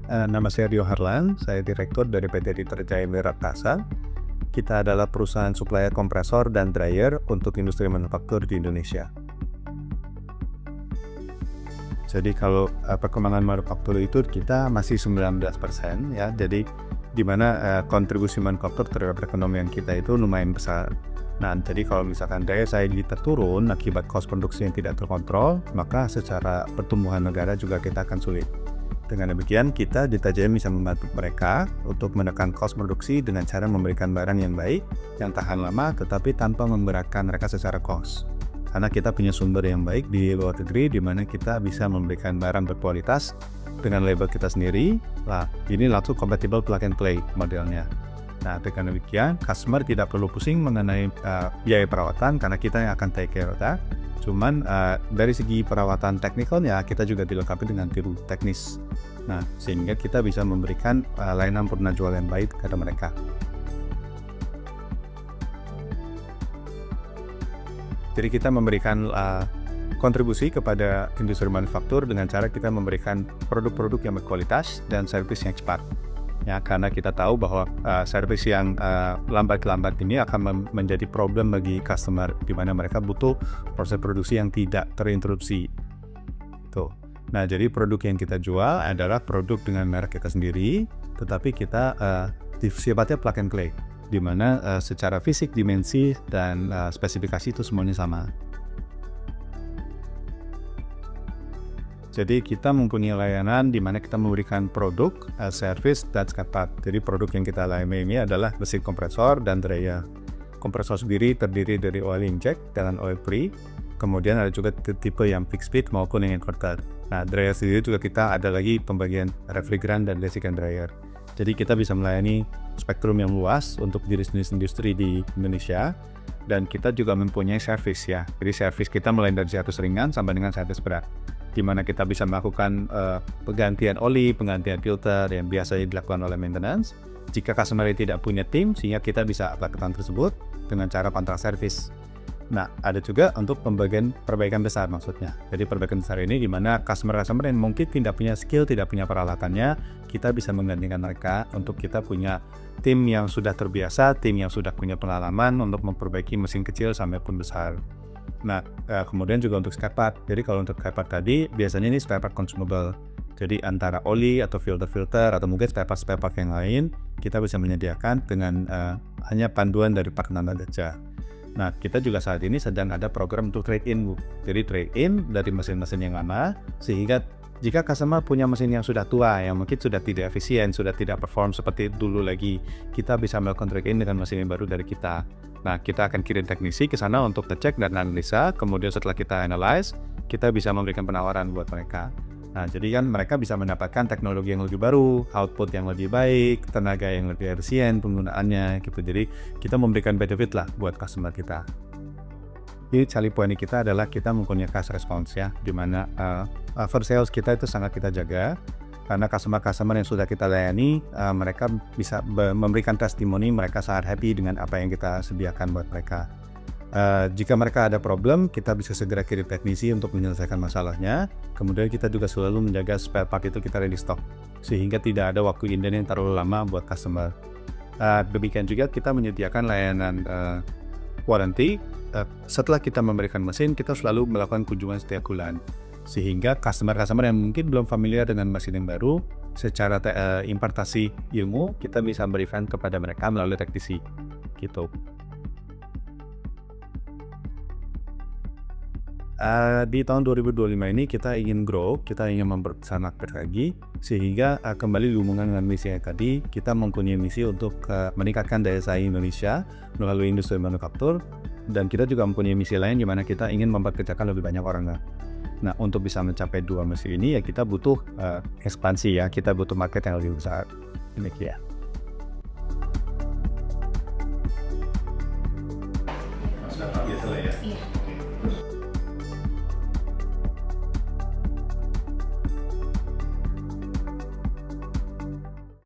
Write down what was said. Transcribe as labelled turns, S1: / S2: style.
S1: Nama saya Rio Harlan, saya Direktur dari PT Diterjaya Wirakasa. Kita adalah perusahaan supplier kompresor dan dryer untuk industri manufaktur di Indonesia. Jadi kalau perkembangan manufaktur itu kita masih 19% ya, jadi di mana kontribusi manufaktur terhadap perekonomian kita itu lumayan besar. Nah, jadi kalau misalkan daya saing kita turun akibat cost produksi yang tidak terkontrol, maka secara pertumbuhan negara juga kita akan sulit. Dengan demikian, kita di TJM bisa membantu mereka untuk menekan cost produksi dengan cara memberikan barang yang baik, yang tahan lama, tetapi tanpa memberatkan mereka secara cost. Karena kita punya sumber yang baik di luar negeri, di mana kita bisa memberikan barang berkualitas dengan label kita sendiri. Nah, ini langsung compatible plug and play modelnya. Nah, dengan demikian, customer tidak perlu pusing mengenai biaya perawatan karena kita yang akan take care of that. Cuman dari segi perawatan teknikalnya kita juga dilengkapi dengan tim teknis. Nah, sehingga kita bisa memberikan layanan purna jual yang baik kepada mereka. Jadi kita memberikan kontribusi kepada industri manufaktur dengan cara kita memberikan produk-produk yang berkualitas dan servis yang cepat. Ya, karena kita tahu bahwa servis yang lambat-lambat ini akan menjadi problem bagi customer, di mana mereka butuh proses produksi yang tidak terinterupsi. Tuh. Nah, jadi produk yang kita jual adalah produk dengan merek kita sendiri, tetapi kita sifatnya plug and play, di mana secara fisik, dimensi, dan spesifikasi itu semuanya sama. Jadi kita mempunyai layanan di mana kita memberikan produk, service, dan spare part. Jadi produk yang kita layani ini adalah mesin kompresor dan dryer. Kompresor sendiri terdiri dari oil inject dan oil free. Kemudian ada juga tipe yang fixed speed maupun yang inverter. Nah, dryer sendiri juga kita ada lagi pembagian refrigeran dan desiccant dryer. Jadi kita bisa melayani spektrum yang luas untuk jenis-jenis industri di Indonesia. Dan kita juga mempunyai service ya. Jadi service kita mulai dari servis ringan sampai dengan servis berat, di mana kita bisa melakukan penggantian oli, penggantian filter yang biasanya dilakukan oleh maintenance. Jika customer tidak punya tim, sehingga kita bisa lakukan tersebut dengan cara kontrak service. Nah, ada juga untuk perbaikan besar maksudnya. Jadi perbaikan besar ini di mana customer yang mungkin tidak punya skill, tidak punya peralatannya, kita bisa menggantikan mereka untuk kita punya tim yang sudah terbiasa, tim yang sudah punya pengalaman untuk memperbaiki mesin kecil sampai pun besar. Nah, kemudian juga untuk spare part. Jadi kalau untuk spare part tadi, biasanya ini spare part consumable. Jadi antara oli atau filter atau mungkin spare part yang lain, kita bisa menyediakan dengan hanya panduan dari partner saja. Nah, kita juga saat ini sedang ada program untuk trade-in, Bu. Jadi trade-in dari mesin-mesin yang lama, sehingga jika customer punya mesin yang sudah tua, yang mungkin sudah tidak efisien, sudah tidak perform seperti dulu lagi, kita bisa melakukan trade-in dengan mesin yang baru dari kita. Nah, kita akan kirim teknisi ke sana untuk ngecek dan analisa, kemudian setelah kita analyze, kita bisa memberikan penawaran buat mereka. Nah, jadi kan mereka bisa mendapatkan teknologi yang lebih baru, output yang lebih baik, tenaga yang lebih efisien penggunaannya gitu. Jadi kita memberikan benefit lah buat customer kita. Jadi selling point kita adalah kita mempunyai fast response ya, di mana after sales kita itu sangat kita jaga. Karena customer yang sudah kita layani, mereka bisa memberikan testimoni, mereka sangat happy dengan apa yang kita sediakan buat mereka. Jika mereka ada problem, kita bisa segera kirim teknisi untuk menyelesaikan masalahnya. Kemudian kita juga selalu menjaga spare part itu kita ready stock, sehingga tidak ada waktu inden yang terlalu lama buat customer. Demikian juga kita menyediakan layanan warranty. Setelah kita memberikan mesin, kita selalu melakukan kunjungan setiap bulan, sehingga customer yang mungkin belum familiar dengan mesin yang baru, secara impartasi ilmu, kita bisa berikan kepada mereka melalui teknisi gitu. Di tahun 2025 ini kita ingin grow, kita ingin memperbesar market lagi, sehingga kembali dihubungkan dengan misi yang tadi, kita mempunyai misi untuk meningkatkan daya saing Indonesia melalui industri manufaktur, dan kita juga mempunyai misi lain di mana kita ingin mempekerjakan lebih banyak orang. Nah, untuk bisa mencapai dua misi ini ya kita butuh ekspansi ya, kita butuh market yang lebih besar. Demikian.